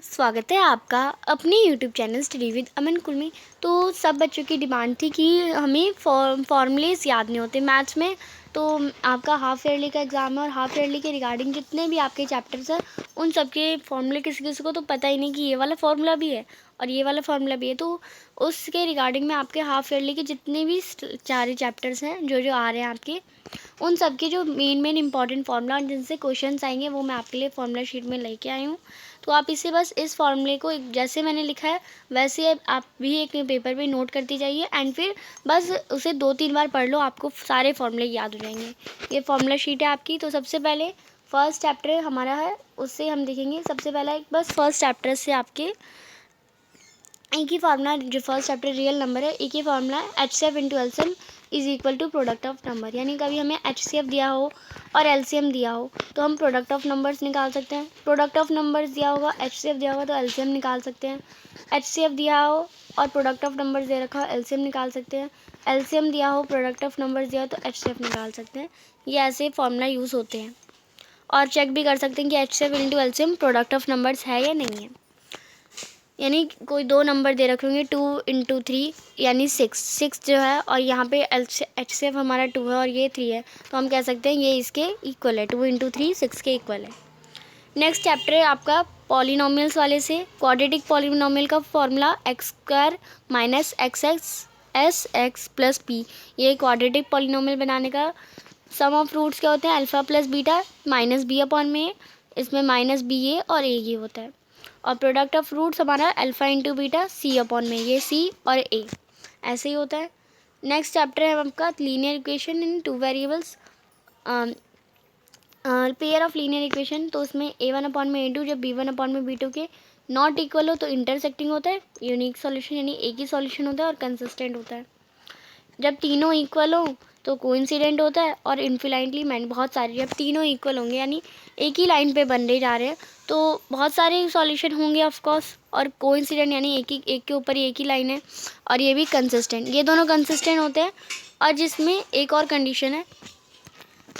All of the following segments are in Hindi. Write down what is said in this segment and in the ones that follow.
स्वागत है आपका अपने YouTube चैनल स्टडी विद अमन कुल में। तो सब बच्चों की डिमांड थी कि हमें फॉर्मूलेस याद नहीं होते मैथ्स में। तो आपका हाफ ईयरली का एग्ज़ाम है और हाफ ईयरली के रिगार्डिंग जितने भी आपके चैप्टर्स हैं उन सब के फॉर्मूले किसी किसी को तो पता ही नहीं कि ये वाला फार्मूला भी है और ये वाला फार्मूला भी है। तो उसके रिगार्डिंग में आपके हाफ ईयरली के जितने भी चार चैप्टर्स हैं जो आ रहे हैं आपके, उन सब के जो मेन इंपॉर्टेंट फार्मूला जिनसे क्वेश्चंस आएंगे वो मैं आपके लिए फार्मूला शीट में लेके आई हूँ। तो आप इसे बस इस फार्मूले को जैसे मैंने लिखा है वैसे आप भी एक पेपर पे नोट करती जाइए एंड फिर बस उसे 2-3 बार पढ़ लो, आपको सारे फार्मूले याद हो जाएंगे। ये फार्मूला शीट है आपकी। तो सबसे पहले फर्स्ट चैप्टर हमारा है, उससे हम देखेंगे। सबसे पहला एक बस फर्स्ट चैप्टर से आपके एक ही फार्मूला, जो फर्स्ट चैप्टर रियल नंबर है, एक ही फार्मूला है HCF into LCM is equal to product of number. यानी कभी हमें HCF दिया हो और एलसीएम दिया हो तो हम प्रोडक्ट ऑफ नंबर्स निकाल सकते हैं। प्रोडक्ट ऑफ नंबर्स दिया होगा, HCF दिया होगा तो एलसीएम निकाल सकते हैं। HCF दिया हो और प्रोडक्ट ऑफ नंबर्स दे रखा हो, एलसीएम निकाल सकते हैं। एलसीएम दिया हो, प्रोडक्ट ऑफ नंबर्स दिया हो तो HCF निकाल सकते हैं। ये ऐसे फार्मूला यूज़ होते हैं और चेक भी कर सकते हैं कि HCF into LCM product of numbers है या नहीं है। यानी कोई दो नंबर दे रखे होंगे 2 इंटू 3 यानी 6 जो है, और यहाँ पे HCF हमारा 2 है और ये 3 है, तो हम कह सकते हैं ये इसके इक्वल है। 2 इंटू 3 6 के इक्वल है। नेक्स्ट चैप्टर है आपका पॉलिनोमियल्स वाले से। क्वाड्रेटिक पॉलिनोमियल का formula x² minus x plus p। ये क्वाड्रेटिक पॉलिनोमियल बनाने का सम ऑफ रूट्स क्या होते हैं? Alpha plus beta minus B upon में, इसमें माइनस बी ए और ए ये होता है। और प्रोडक्ट ऑफ रूट्स हमारा अल्फ़ा इंटू बीटा सी अपॉन में, ये सी और ए ऐसे ही होता है। नेक्स्ट चैप्टर है आपका linear equation in two variables, pair of linear equation. तो उसमें a1 अपॉन में a2 जब b1 अपॉन में b2 के नॉट इक्वल हो तो इंटरसेक्टिंग होता है, यूनिक सॉल्यूशन यानी एक ही सॉल्यूशन होता है और कंसिस्टेंट होता है। जब तीनों इक्वल हो तो कोइंसिडेंट होता है और इन्फिनाइटली बहुत सारे। जब तीनों इक्वल होंगे यानी एक ही लाइन पे बनने जा रहे हैं तो बहुत सारे सॉल्यूशन होंगे ऑफ कोर्स। और कोइंसिडेंट यानी एक के ऊपर ही एक ही लाइन है, और ये भी कंसिस्टेंट, ये दोनों कंसिस्टेंट होते हैं। और जिसमें एक और कंडीशन है,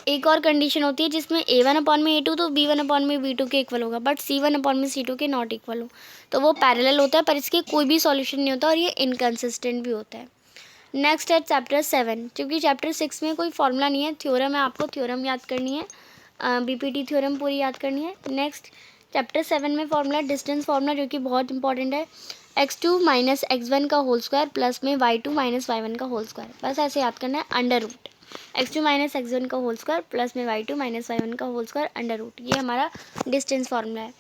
एक और कंडीशन होती है जिसमें a1 अपॉन में a2 तो b1 अपॉन में b2 के इक्वल होगा, बट c1 अपॉन में c2 के नॉट इक्वल हो तो वो पैरेलल होता है, पर इसके कोई भी सॉल्यूशन नहीं होता और ये इनकंसिस्टेंट भी होता है। नेक्स्ट है चैप्टर 7। क्योंकि चैप्टर 6 में कोई फॉर्मूला नहीं है, थ्योरम है, आपको थ्योरम याद करनी है, बीपीटी थ्योरम पूरी याद करनी है। नेक्स्ट चैप्टर 7 में फॉर्मूला डिस्टेंस फार्मूला, जो कि बहुत इंपॉर्टेंट है, x2 माइनस x1 का होल स्क्वायर प्लस में y2 माइनस y1 का होल स्क्वायर। बस ऐसे याद करना है, under root x2 minus x1 का होल स्क्वायर प्लस में y2 माइनस y1 का होल स्क्वायर अंडर रूट, ये हमारा डिस्टेंस फार्मूला है।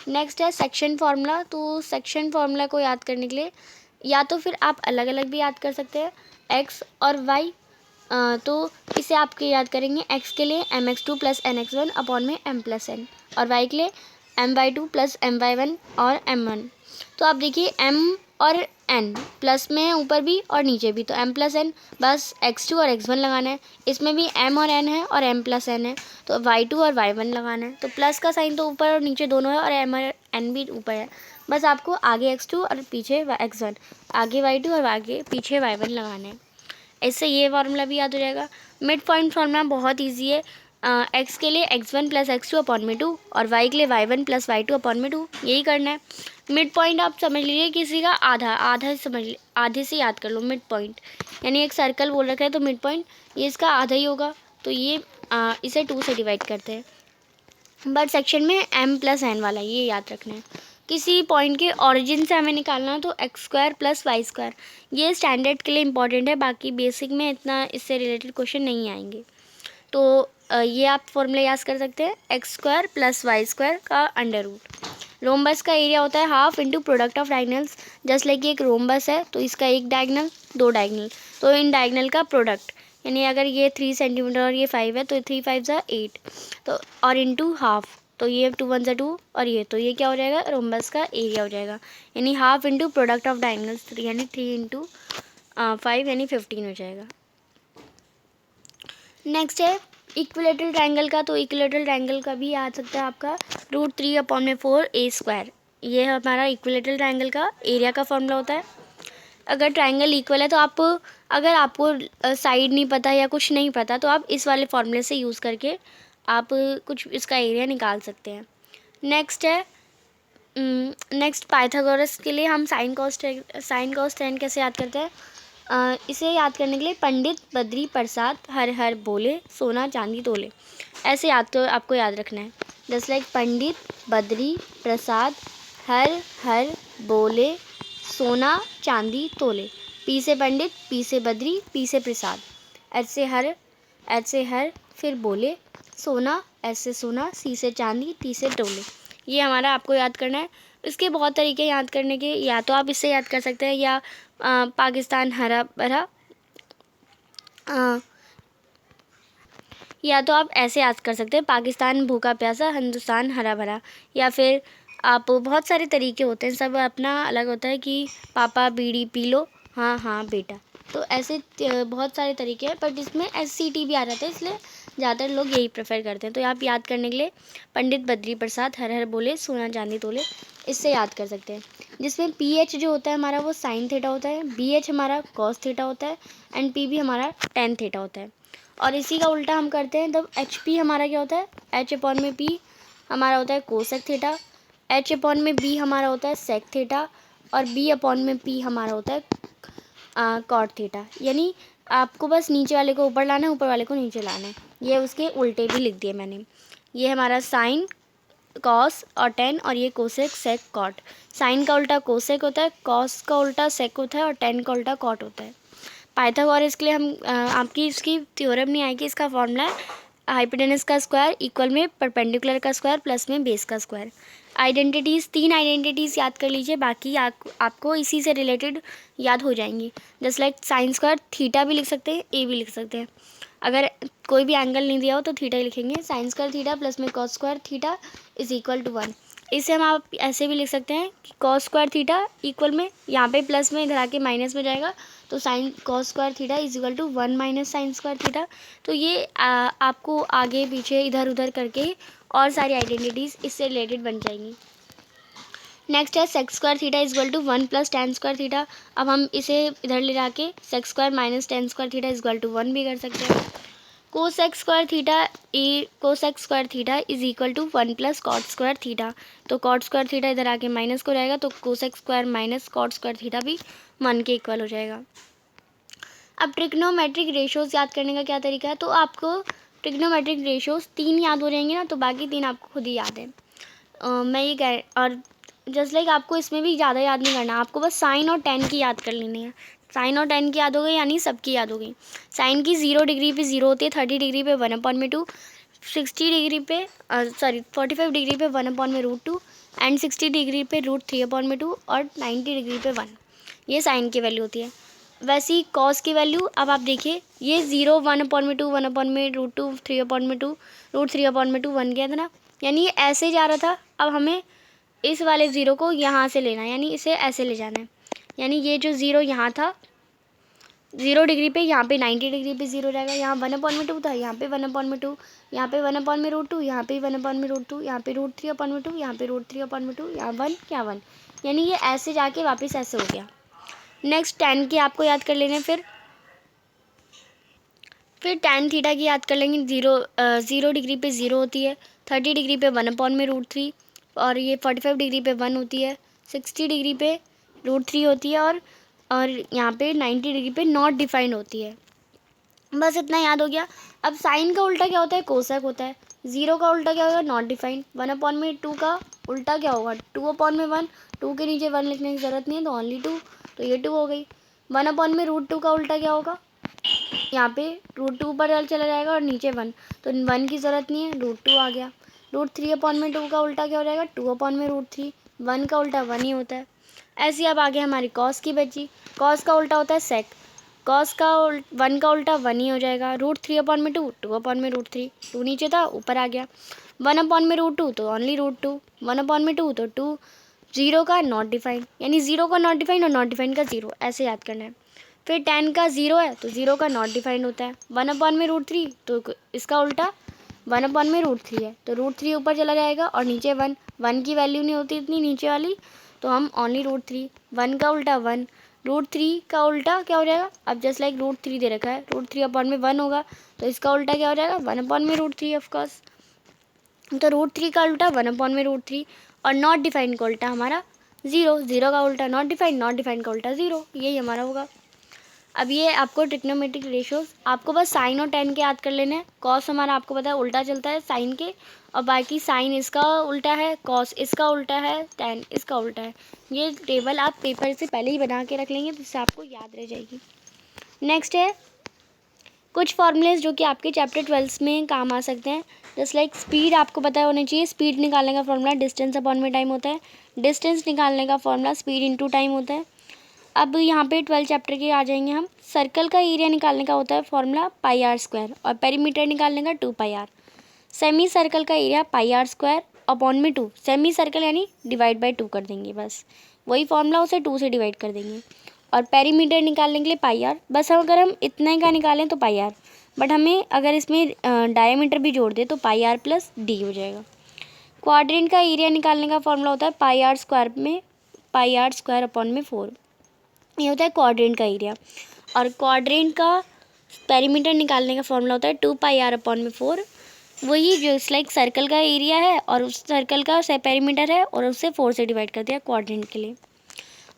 नेक्स्ट है सेक्शन फार्मूला। तो सेक्शन फार्मूला को याद करने के लिए या तो फिर आप अलग अलग भी याद कर सकते हैं, x और y। तो इसे आपके याद करेंगे, x के लिए mx2 प्लस nx1 अपॉन में m प्लस n, और y के लिए my2 प्लस my1 और m1। तो आप देखिए m और n प्लस में है ऊपर भी और नीचे भी, तो m प्लस n, बस x2 और x1 लगाना है। इसमें भी m और n है और m प्लस n है तो y2 और y1 लगाना है। तो प्लस का साइन तो ऊपर और नीचे दोनों है और m और n भी ऊपर है, बस आपको आगे x2 और पीछे x1, आगे y2 और आगे पीछे y1 लगाना है। इससे ये फार्मूला भी याद हो जाएगा। मिड पॉइंट फार्मूला बहुत ईजी है, x के लिए x1 प्लस x2 अपॉन में 2 और y के लिए y1 प्लस y2 अपॉन में 2, यही करना है। मिड पॉइंट आप समझ लीजिए किसी का आधा समझ लीजिए, आधे से याद कर लो मिड पॉइंट, यानी एक सर्कल बोल रखा है तो मिड पॉइंट ये इसका आधा ही होगा, तो ये इसे 2 से डिवाइड करते हैं। बट सेक्शन में m प्लस n वाला ये याद रखना है। किसी पॉइंट के ऑरिजिन से हमें निकालना है तो x² प्लस y², ये स्टैंडर्ड के लिए इंपॉर्टेंट है, बाकी बेसिक में इतना इससे रिलेटेड क्वेश्चन नहीं आएंगे। तो ये आप फॉर्मूला याद कर सकते हैं, x² प्लस y² का अंडर रूट। रोम्बस का एरिया होता है half into product of diagonals. Just like एक रोम्बस है तो इसका एक डायगनल, दो डायगनल, तो इन डायगनल का प्रोडक्ट, यानी अगर ये 3 सेंटीमीटर और ये 5 है तो 3 5 8, तो और इंटू हाफ, तो ये 2 1 2 और ये, तो ये क्या हो जाएगा, रोम्बस का एरिया हो जाएगा। यानी half into product of diagonals, यानी 3 इंटू 5 यानी 15 हो जाएगा। नेक्स्ट है इक्विलेटरल ट्रायंगल का। तो इक्विलेटरल ट्रायंगल का भी आ सकता है आपका √3 अपॉन में 4 a²। ये हमारा इक्विलेटरल ट्रायंगल का एरिया का फॉर्मूला होता है। अगर ट्रायंगल इक्वल है तो आप, अगर आपको साइड नहीं पता या कुछ नहीं पता तो आप इस वाले फॉर्मूले से यूज़ करके आप कुछ इसका एरिया निकाल सकते हैं। नेक्स्ट है नेक्स्ट पाइथागोरस के लिए हम साइन कॉस टेन कैसे याद करते हैं? इसे याद करने के लिए पंडित बद्री प्रसाद हर हर बोले सोना चांदी तोले, ऐसे आपको याद रखना है। जस्ट लाइक पंडित बद्री प्रसाद हर हर बोले सोना चांदी तोले, पी से पंडित, पी से बद्री, पी से प्रसाद, एच से हर, फिर बोले सोना, एस से सोना, सी से चांदी, टी से तोले। ये हमारा आपको याद करना है। इसके बहुत तरीके याद करने के, या तो आप इससे याद कर सकते हैं या पाकिस्तान हरा भरा, या तो आप ऐसे याद कर सकते हैं पाकिस्तान भूखा प्यासा हिंदुस्तान हरा भरा, या फिर आप बहुत सारे तरीके होते हैं, सब अपना अलग होता है कि पापा बीड़ी पी लो, हाँ हाँ बेटा, तो ऐसे बहुत सारे तरीके हैं। बट इसमें SCT भी आ जाता है, इसलिए ज़्यादातर लोग यही प्रेफर करते हैं। तो आप याद करने के लिए पंडित बद्री प्रसाद हर हर बोले सोना चांदी तोले, इससे याद कर सकते हैं। जिसमें PH जो होता है हमारा वो साइन थीटा होता है, BH हमारा कॉस थीटा होता है, एंड PB हमारा टेन थीटा होता है। और इसी का उल्टा हम करते हैं तब HP हमारा क्या होता है, H/P हमारा होता है कोसेक थीटा, H/B हमारा होता है सेक थीटा, और B/P हमारा होता है कॉट थीटा। यानी आपको बस नीचे वाले को ऊपर लाना है, ऊपर वाले को नीचे लाना है। ये उसके उल्टे भी लिख दिए मैंने। ये हमारा साइन कॉस और टेन, और ये कोसेक सेक कॉट। साइन का उल्टा कोसेक होता है, कॉस का उल्टा सेक होता है, और टेन का उल्टा कॉट होता है। पाइथागोरस के लिए हम आपकी इसकी थ्योरम नहीं आएगी, इसका फॉर्मूला है हाइपोटेनस का स्क्वायर इक्वल में परपेंडिकुलर का स्क्वायर प्लस में बेस का स्क्वायर। आइडेंटिटीज़, 3 आइडेंटिटीज़ याद कर लीजिए, बाकी आपको इसी से रिलेटेड याद हो जाएंगी। Just like sign square theta भी लिख सकते हैं, ए भी लिख सकते हैं। अगर कोई भी एंगल नहीं दिया हो तो थीटा ही लिखेंगे। साइन स्क्वायर थीटा प्लस में cos square theta is equal to 1। इसे हम आप ऐसे भी लिख सकते हैं कि कॉस स्क्वायर थीटा इक्वल में, यहाँ पे प्लस में इधर आके माइनस में जाएगा, तो sine cos square theta is equal to 1 minus sine square theta. तो ये आपको आगे पीछे इधर उधर करके और सारी आइडेंटिटीज़ इससे रिलेटेड बन जाएंगी। नेक्स्ट है sec square theta is equal to 1 plus tan square theta. अब हम इसे इधर ले जाके sec square minus tan square theta is equal to 1 भी कर सकते हैं। Cosec square theta is equal to 1 plus cot square theta. तो कॉट स्क्वायर थीटा इधर आके माइनस को जाएगा, तो cosec square minus cot square theta भी 1 के इक्वल हो जाएगा। अब ट्रिग्नोमेट्रिक रेशोज़ याद करने का क्या तरीका है? तो आपको ट्रिग्नोमेट्रिक रेशोज़ 3 याद हो जाएंगे ना, तो बाकी 3 आपको खुद ही याद है। मैं ये कह, और जस्ट लाइक आपको इसमें भी ज़्यादा याद नहीं करना, आपको बस साइन और टेन की याद कर लेनी है। साइन और टेन की याद हो गई, यानी सबकी याद हो गई। साइन की 0 डिग्री पे 0 होती है, 30 डिग्री पे 1/2, 60 डिग्री पे 45 डिग्री पे 1/√2, एंड 60 डिग्री पे √3/2, और 90 डिग्री पे 1। ये साइन की वैल्यू होती है। वैसे ही कॉस की वैल्यू, अब आप देखिए ये 0 1/2 1/√2 3/2 √3/2 1 गया था ना, यानी ये ऐसे जा रहा था। अब हमें इस वाले ज़ीरो को यहाँ से लेना है, यानी इसे ऐसे ले जाना है। यानी ये जो ज़ीरो यहाँ था 0 डिग्री पे, यहाँ पे 90 डिग्री पे 0 रहेगा। यहाँ 1/2 था, यहाँ पे 1/2, यहाँ पे 1/√2, यहाँ पे 1/√2, यहाँ पे √3/2, यहाँ पे √3/2, यहाँ 1, यहाँ 1, यानी ये ऐसे जाके वापस ऐसे हो गया। नेक्स्ट टेन की आपको याद कर लेने, फिर टेन थीटा की याद कर लेंगे। 0 डिग्री पे 0 होती है, 30 डिग्री पे 1/√3, और ये 45 डिग्री पे 1 होती है, 60 डिग्री पे √3 होती है, और यहाँ पे 90 डिग्री पे नॉट डिफाइंड होती है। बस इतना याद हो गया। अब साइन का उल्टा क्या होता है? कोसेक होता है। 0 का उल्टा क्या होगा? Not defined. 1/2 का उल्टा क्या होगा? 2/1। 2 के नीचे 1 लिखने की ज़रूरत नहीं है, तो ओनली 2, तो ये 2 हो गई। 1/√2 का उल्टा क्या होगा? यहाँ पे √2 ऊपर चला जाएगा और नीचे 1, तो 1 की ज़रूरत नहीं है, √2 आ गया। √3/2 का उल्टा क्या हो जाएगा? 2/√3। 1 का उल्टा 1 ही होता है। ऐसे ही अब आगे हमारी कॉस की बची। कॉस का उल्टा होता है सेक। कॉस का 1 का उल्टा 1 ही हो जाएगा। √3/2 2/√3, 2 नीचे था ऊपर आ गया। 1/√2 तो ओनली √2, 1/2 तो 2। 0 का नॉट डिफाइंड, यानी 0 का नॉट डिफाइंड और नॉट डिफाइंड का 0, ऐसे याद करना है। फिर 10 का 0 है, तो 0 का नॉट डिफाइंड होता है। 1/√3, तो इसका उल्टा 1/√3 है, तो √3 ऊपर चला जाएगा और नीचे 1। 1 की वैल्यू नहीं होती इतनी नीचे वाली, तो हम ओनली √3। 1 का उल्टा 1, √3 का उल्टा क्या हो जाएगा? अब जस्ट लाइक √3 दे रखा है, √3/1 होगा, तो इसका उल्टा क्या हो जाएगा? 1/√3 ऑफकोर्स। तो √3 का उल्टा 1/√3, और नॉट डिफाइंड का उल्टा हमारा ज़ीरो, ज़ीरो का उल्टा नॉट डिफाइंड का उल्टा ज़ीरो, यही हमारा होगा। अब ये आपको ट्रिग्नोमेट्रिक रेशियोज आपको बस साइन और टेन के याद कर लेने हैं। कॉस हमारा आपको पता है उल्टा चलता है साइन के, और बाकी साइन इसका उल्टा है, कॉस इसका उल्टा है, टेन इसका उल्टा है। ये टेबल आप पेपर से पहले ही बना के रख लेंगे, जिससे आपको याद रह जाएगी। नेक्स्ट है कुछ फॉर्मूलेज जो कि आपके चैप्टर 12 में काम आ सकते हैं। जस्ट लाइक स्पीड आपको पता होना चाहिए। स्पीड निकालने का फॉर्मूला डिस्टेंस अपॉन में टाइम होता है। डिस्टेंस निकालने का फॉर्मूला स्पीड इनटू टाइम होता है। अब यहाँ पे 12 चैप्टर के आ जाएंगे हम। सर्कल का एरिया निकालने का होता है फॉर्मूला पाई आर स्क्वायर, और पेरीमीटर निकालने का 2 पाई आर। सेमी सर्कल का area pi r square upon में 2। सेमी सर्कल यानी डिवाइड बाई 2 कर देंगे, बस वही फॉर्मूला, उसे 2 से डिवाइड कर देंगे। और पेरीमीटर निकालने के लिए पाई आर, बस अगर हम इतने का निकालें तो पाई आर, बट हमें अगर इसमें डायमीटर भी जोड़ दे तो पाई आर प्लस डी हो जाएगा। क्वाड्रेंट का एरिया निकालने का फॉर्मूला होता है पाई आर स्क्वायर अपॉन में 4। ये होता है क्वाड्रेंट का एरिया। और क्वाड्रेंट का पेरीमीटर निकालने का फॉर्मूला होता है 2 पाई आर अपॉन में 4। वही जो लाइक सर्कल का एरिया है और उस सर्कल का पेरीमीटर है, और उससे 4 से डिवाइड कर दिया क्वाड्रेंट के लिए।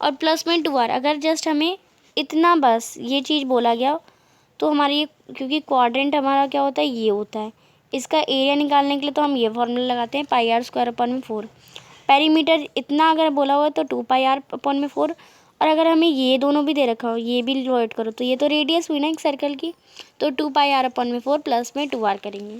और प्लस में 2 आर, अगर जस्ट हमें इतना बस ये चीज़ बोला गया तो हमारी ये, क्योंकि क्वाड्रेंट हमारा क्या होता है, ये होता है, इसका एरिया निकालने के लिए तो हम ये फॉर्मूला लगाते हैं पाई आर स्क्वायर अपॉन में 4। पेरीमीटर इतना अगर बोला हुआ है तो 2 पाई आर अपॉन में 4। और अगर हमें ये दोनों भी दे रखा हो, ये भी डिवाइड करो, तो ये तो रेडियस हुई ना एक सर्कल की, तो 2 पाई आर अपॉन में 4 प्लस में 2 आर करेंगे।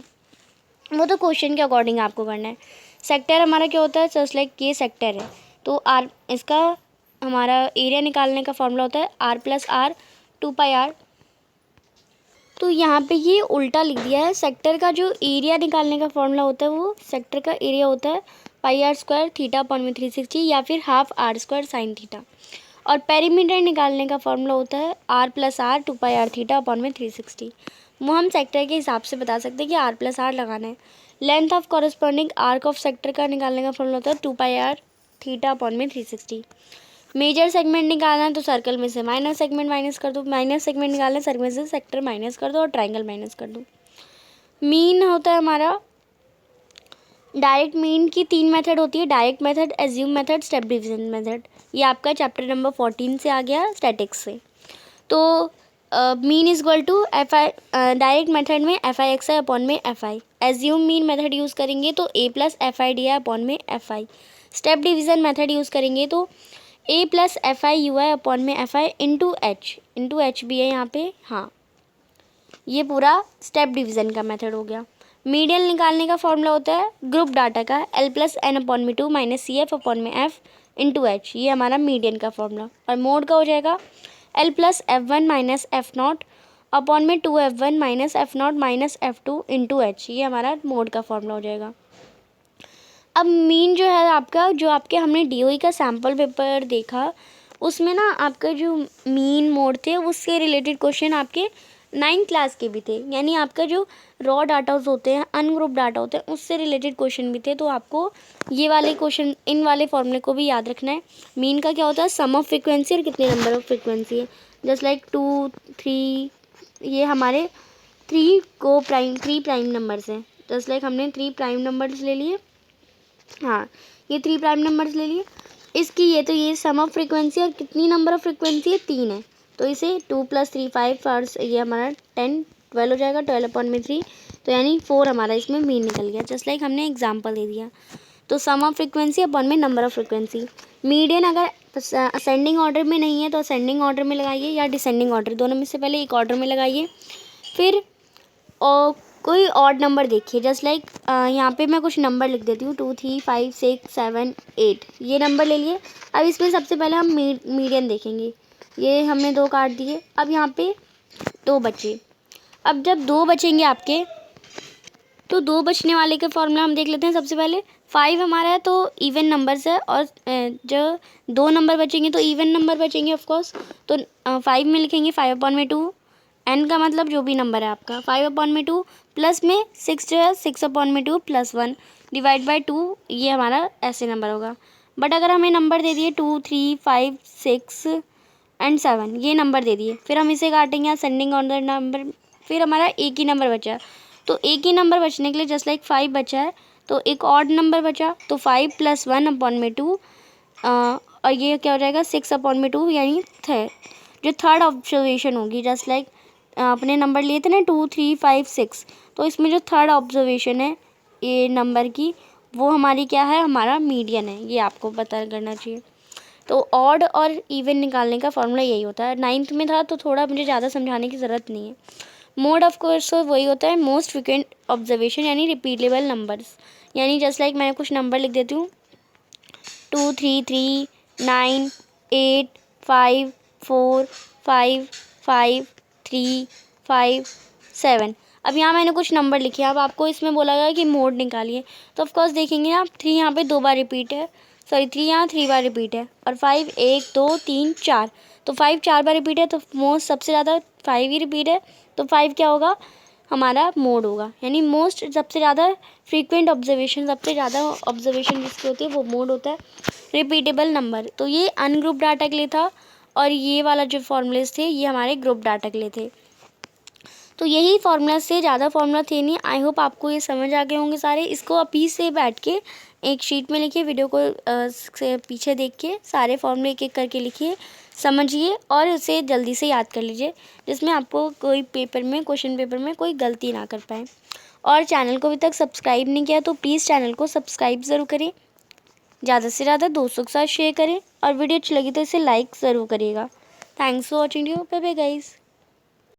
वो तो क्वेश्चन के अकॉर्डिंग आपको करना है। सेक्टर हमारा क्या होता है, जस्ट लाइक ये सेक्टर है, तो आर, इसका हमारा एरिया निकालने का फॉर्मूला होता है r plus r 2 pi r. तो यहाँ पे ये उल्टा लिख दिया है। सेक्टर का जो एरिया निकालने का फॉर्मूला होता है, वो सेक्टर का एरिया होता है pi r square theta upon में 360, या फिर half r square sine theta. और पेरीमीटर निकालने का फॉर्मूला होता है r plus r 2 pi r theta upon में 360। वो हम सेक्टर के हिसाब से बता सकते हैं कि आर प्लस आर लगाना है। Length of corresponding arc of sector का निकालने का फॉर्मूला होता है 2 पाई आर थीटा अपॉन में 360। मेजर सेगमेंट निकालना है तो सर्कल में से माइनर सेगमेंट माइनस कर दो, माइनर सेगमेंट निकालना है सर्कल में से सेक्टर माइनस कर दो, और ट्राइंगल माइनस कर दो। मीन होता है हमारा, डायरेक्ट मीन की 3 मेथड होती है, direct method, assume method, step division method. ये आपका चैप्टर नंबर 14 से आ गया स्टैटिक्स से। तो mean is equal to F I, direct method में F I X I upon में F I. Assume mean method use करेंगे तो A plus F I D I upon में F I. Step division method use करेंगे तो A plus F I U I upon में एफ आई इंटू एच भी है यहाँ पे, हाँ, ये पूरा स्टेप डिवीज़न का मेथड हो गया। मीडियन निकालने का फॉर्मूला होता है ग्रुप डाटा का एल प्लस एन अपॉन में 2 माइनस सी एफ अपॉन में एफ इंटू एच, ये हमारा मीडियन का फॉर्मूला। और मोड का हो जाएगा L plus F one minus F not upon में 2 F one minus F not minus F two into H, ये हमारा मोड का फॉर्मूला हो जाएगा। अब मीन जो है आपका, जो आपके हमने डीओई का सैम्पल पेपर देखा, उसमें ना आपका जो मीन मोड थे उससे रिलेटेड क्वेश्चन आपके 9th क्लास के भी थे। यानी आपका जो रॉ डाटाज होते हैं, अनग्रुप डाटा होते हैं, उससे रिलेटेड क्वेश्चन भी थे। तो आपको ये वाले क्वेश्चन, इन वाले फॉर्मूले को भी याद रखना है। मीन का क्या होता है, सम ऑफ फ्रिक्वेंसी और कितने नंबर ऑफ फ्रिक्वेंसी है। जस्ट लाइक 2, 3, ये हमारे 3 प्राइम नंबर्स हैं। जस्ट लाइक हमने 3 प्राइम नंबर्स ले लिए, हाँ, ये 3 प्राइम नंबर्स ले लिए। इसकी ये सम ऑफ फ्रिक्वेंसी और कितनी नंबर ऑफ फ्रिक्वेंसी है, 3 है। तो इसे 2 + 3 5 और ये हमारा 10 12 हो जाएगा, 12 अपॉन में 3, तो यानी 4 हमारा इसमें मीन निकल गया। जस्ट लाइक हमने एग्जाम्पल दे दिया। तो सम ऑफ फ्रिक्वेंसी अपॉन में नंबर ऑफ फ्रिक्वेंसी। मीडियन अगर असेंडिंग ऑर्डर में नहीं है तो असेंडिंग ऑर्डर में लगाइए, या डिसेंडिंग ऑर्डर, दोनों में से पहले एक ऑर्डर में लगाइए। फिर कोई ऑड नंबर देखिए। जस्ट लाइक यहाँ पे मैं कुछ नंबर लिख देती हूँ, 2 3 5 6 7 8, ये नंबर ले लिए। अब इसमें सबसे पहले हम मीडियन देखेंगे। ये हमने 2 काट दिए। अब यहाँ पे 2 बचे। अब जब 2 बचेंगे आपके, तो 2 बचने वाले का फॉर्मूला हम देख लेते हैं। सबसे पहले 5 हमारा है तो इवन नंबर्स है, और जो 2 नंबर बचेंगे तो इवन नंबर बचेंगे ऑफकोर्स। तो 5 में लिखेंगे 5 अपॉन में 2, एन का मतलब जो भी नंबर है आपका, 5 अपॉन में 2, प्लस में 6 जो है 6 अपॉन में 2 प्लस 1 डिवाइड बाई 2, ये हमारा ऐसे नंबर होगा। बट अगर हमें नंबर दे दिए 2 3 5 6 एंड 7, ये नंबर दे दिए, फिर हम इसे काटेंगे असेंडिंग ऑर्डर नंबर, फिर हमारा एक ही नंबर बचा। तो एक ही नंबर बचने के लिए जस्ट लाइक 5 बचा है तो एक ऑड नंबर बचा, तो 5 + 1 अपॉन में 2, और ये क्या हो जाएगा 6/2 यानी जो थर्ड ऑब्जर्वेशन होगी, जस्ट लाइक अपने नंबर लिए थे ना 2 3 5 6, तो इसमें जो थर्ड ऑब्जर्वेशन है ये नंबर की, वो हमारी क्या है, हमारा मीडियन है, ये आपको पता करना चाहिए। तो ऑड और इवन निकालने का फॉर्मूला यही होता है। 9th में था तो थोड़ा मुझे ज़्यादा समझाने की ज़रूरत नहीं है। मोड ऑफ कोर्स वही होता है, मोस्ट फ्रिक्वेंट ऑब्जर्वेशन यानी रिपीटेबल नंबर्स, यानी जस्ट लाइक मैं कुछ नंबर लिख देती हूँ 2 3 3 9 8 5 4 5 5 3 5 7। अब यहाँ मैंने कुछ नंबर लिखे, अब आपको इसमें बोला गया कि मोड निकालिए, तो ऑफकोर्स देखेंगे ना आप 3 यहाँ पे 2 बार रिपीट है, सॉरी 3 यहाँ 3 बार रिपीट है, और 5 1 2 3 4, तो 5 4 बार रिपीट है, तो मोस्ट सबसे ज़्यादा 5 ही रिपीट है, तो 5 क्या होगा, हमारा मोड होगा, यानी मोस्ट सबसे ज़्यादा फ्रीक्वेंट ऑब्जर्वेशन, सबसे ज़्यादा ऑब्जर्वेशन जिसकी होती है वो मोड होता है, रिपीटेबल नंबर। तो ये अनग्रुप डाटा के लिए था, और ये वाला जो फॉर्मूलेस थे ये हमारे ग्रुप डाटा के लिए थे। तो यही फार्मूला से, ज़्यादा फार्मूला थे नहीं। आई होप आपको ये समझ आ गए होंगे सारे। इसको अभी से बैठ के एक शीट में लिखिए, वीडियो को से पीछे देख के सारे फार्मूले एक एक करके लिखिए, समझिए और उसे जल्दी से याद कर लीजिए, जिसमें आपको कोई पेपर में, क्वेश्चन पेपर में कोई गलती ना कर पाए। और चैनल को अभी तक सब्सक्राइब नहीं किया तो प्लीज़ चैनल को सब्सक्राइब ज़रूर करें, ज़्यादा से ज़्यादा दोस्तों के साथ शेयर करें, और वीडियो अच्छी लगी तो इसे लाइक ज़रूर करिएगा। Thanks for watching you, bye bye guys.